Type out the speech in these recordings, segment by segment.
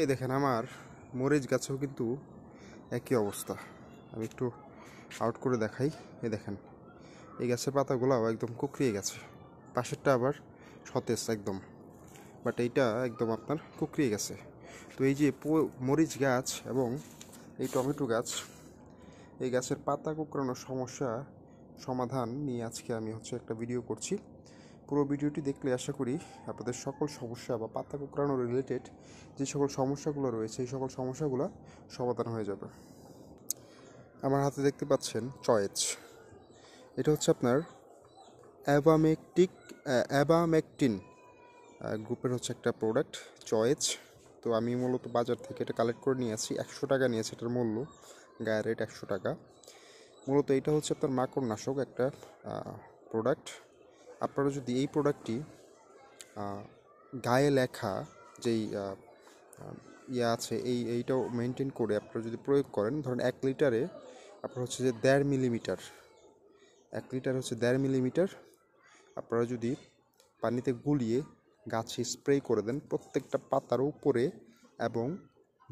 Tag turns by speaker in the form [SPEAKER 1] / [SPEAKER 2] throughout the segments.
[SPEAKER 1] এই দেখেন আমার মরিচ গাছেও কিন্তু একই অবস্থা। আমি একটু আউট করে দেখাই। এই দেখেন এই গাছের পাতাগুলোও একদম কুকড়িয়ে গেছে, পাশেরটা আবার সতেজ একদম, বাট এইটা একদম আপনার কুকড়িয়ে গেছে। তো এই যে মরিচ গাছ এবং এই টমেটো গাছ, এই গাছের পাতা কুকড়ানোর সমস্যা সমাধান নিয়ে আজকে আমি একটা ভিডিও করছি। পুরো ভিডিওটি দেখলে আশা করি আপনাদের সকল সমস্যা বা পাতা কুকড়ানো রিলেটেড যে সকল সমস্যাগুলো রয়েছে এই সকল সমস্যাগুলো সমাধান হয়ে যাবে। আমার হাতে দেখতে পাচ্ছেন চয়েজ, এটা হচ্ছে আপনার অ্যাবামেকটিন গ্রুপের একটা প্রোডাক্ট চয়েজ। তো আমি মূলত বাজার থেকে এটা কালেক্ট করে নিয়ে আসি। 100 টাকা নিয়েছে এটার মূল্য, গায়ের রেট 100 টাকা। মূলত এটা হচ্ছে আপনার মাকড়নাশক একটা প্রোডাক্ট। আপনারা যদি এই প্রোডাক্টটি গায়ে লেখা যেই আছে এইটাও মেনটেন করে আপনারা যদি প্রয়োগ করেন, ধরেন 1 লিটারে আপনার হচ্ছে যে 1.5 মিলিমিটার, 1 লিটার হচ্ছে 1.5 মিলিমিটার আপনারা যদি পানিতে গুলিয়ে গাছে স্প্রে করে দেন প্রত্যেকটা পাতার উপরে এবং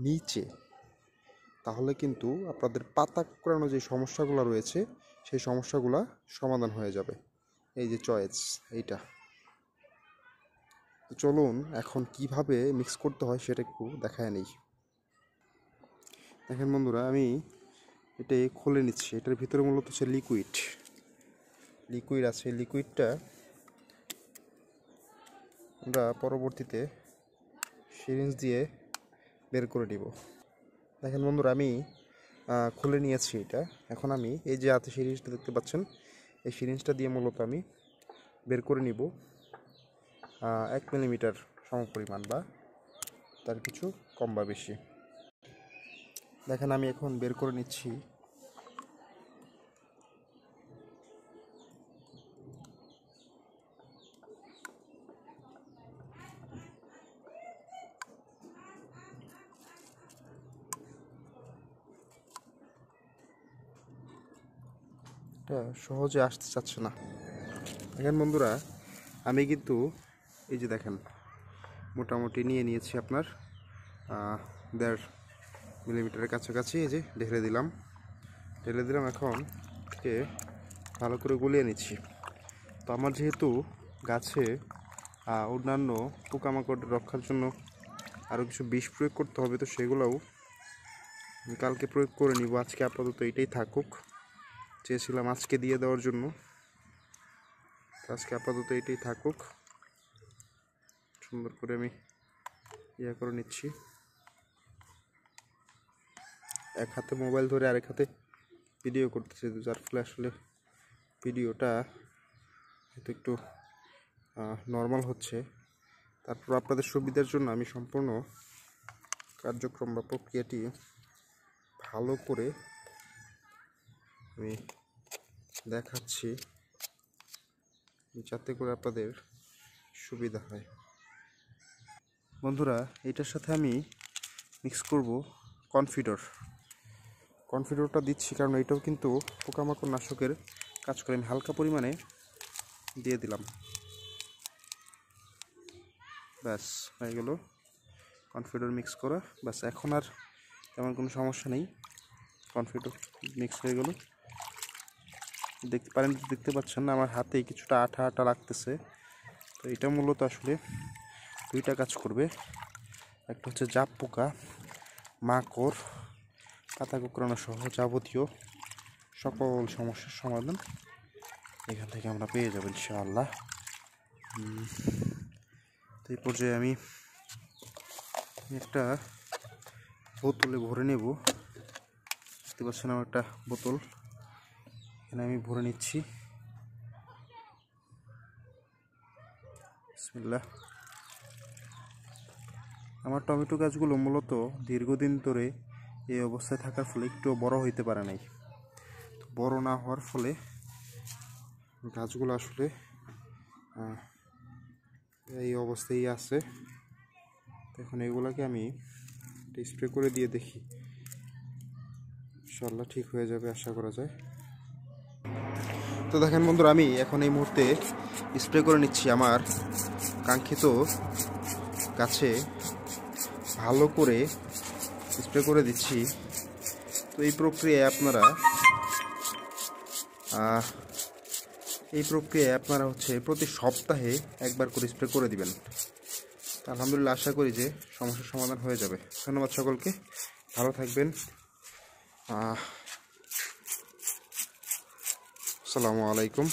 [SPEAKER 1] নিচে, তাহলে কিন্তু আপনাদের পাতা কুকড়ানো যে সমস্যাগুলো রয়েছে সেই সমস্যাগুলো সমাধান হয়ে যাবে। এই যে চয়েস এইটা, চলুন এখন কিভাবে মিক্স করতে হয় সেটা একটু দেখায় নেই। দেখেন বন্ধুরা, আমি এটা খুলে নিচ্ছি। এটার ভিতরে মূলত হচ্ছে লিকুইড আছে। লিকুইডটা আমরা পরবর্তীতে সিরিঞ্জ দিয়ে বের করে নিব। দেখেন বন্ধুরা, আমি খুলে নিয়েছি এটা। এখন আমি এই যে হাতে সিরিঞ্জটা দেখতে পাচ্ছেন, এই সিরিঞ্জটা দিয়ে মূলত আমি বের করে নিব 1 মিলিমিটার সমপরিমাণ বা তার কিছু কম বা বেশি। দেখেন আমি এখন বের করে নিচ্ছি। এটা সহজে আসতে চাচ্ছে না। দেখেন বন্ধুরা, আমি কিন্তু এই যে দেখেন মোটামুটি নিয়ে নিয়েছি আপনার 1.5 মিলিমিটারের কাছাকাছি। এই যে ঢেলে দিলাম। এখন একে ভালো করে গুলিয়ে নিচ্ছি। তো আমার যেহেতু গাছে অন্যান্য পোকামাকড় রক্ষার জন্য আরও কিছু বিষ প্রয়োগ করতে হবে, তো সেগুলোও আমি কালকে প্রয়োগ করে নিব। আজকে আপাতত এটাই থাকুক, চেয়েছিলাম আজকে দিয়ে দেওয়ার জন্য, আজকে আপাতত এটাই থাকুক। সুন্দর করে আমি করে নিচ্ছি। এক হাতে মোবাইল ধরে আরেক হাতে ভিডিও করতেছি, যার ফলে আসলে ভিডিওটা হয়তো একটু নর্মাল হচ্ছে। তারপর আপনাদের সুবিধার জন্য আমি সম্পূর্ণ কার্যক্রম বা প্রক্রিয়াটি ভালো করে আমি দেখাচ্ছি, যাতে করে আপনাদের সুবিধা হয়। বন্ধুরা, এটার সাথে আমি মিক্স করব কনফিডরটা দিচ্ছি, কারণ এটাও কিন্তু পোকামাকড় নাশকের কাজ করে। আমি হালকা পরিমাণে দিয়ে দিলাম, ব্যাস হয়ে গেল কনফিডর মিক্স করা। ব্যাস এখন আর তেমন কোনো সমস্যা নেই, কনফিডর মিক্স হয়ে গেল। দেখতে পাচ্ছেন না আমার হাতে কিছুটা আঠা আঠা লাগতেছে। তো এটা মূলত আসলে দুইটা কাজ করবে। একটা হচ্ছে জাপ পোকা, মাকড়, পাতা কুকড়ানো সহ যাবতীয় সকল সমস্যার সমাধান এখান থেকে আমরা পেয়ে যাব ইনশাআল্লাহ। তো এই পর্যায়ে আমি একটা বোতলে ভরে নেব। দেখতে পাচ্ছেন আমার একটা বোতল, এখানে আমি ভরে নিচ্ছি। বিসমিল্লাহ। আমার টমেটো গাছগুলো মূলত দীর্ঘদিন ধরে এই অবস্থায় থাকার ফলে একটু বড় হইতে পারে নাই। বড় না হওয়ার ফলে গাছগুলো আসলে এই অবস্থায় আছে। এখন এগুলাকে আমি স্প্রে করে দিয়ে দেখি, ইনশাআল্লাহ ঠিক হয়ে যাবে আশা করা যায়। তো দেখেন বন্ধুরা, আমি এখন এই মুহূর্তে স্প্রে করে নিচ্ছি আমার কাঙ্ক্ষিত গাছে ভালো করে স্প্রে করে দিচ্ছি। তো এই প্রক্রিয়ায় আপনারা হচ্ছে প্রতি সপ্তাহে একবার করে স্প্রে করে দিবেন। আলহামদুলিল্লাহ, আশা করি যে সমস্যার সমাধান হয়ে যাবে। ধন্যবাদ সকলকে, ভালো থাকবেন। আসসালামু আলাইকুম।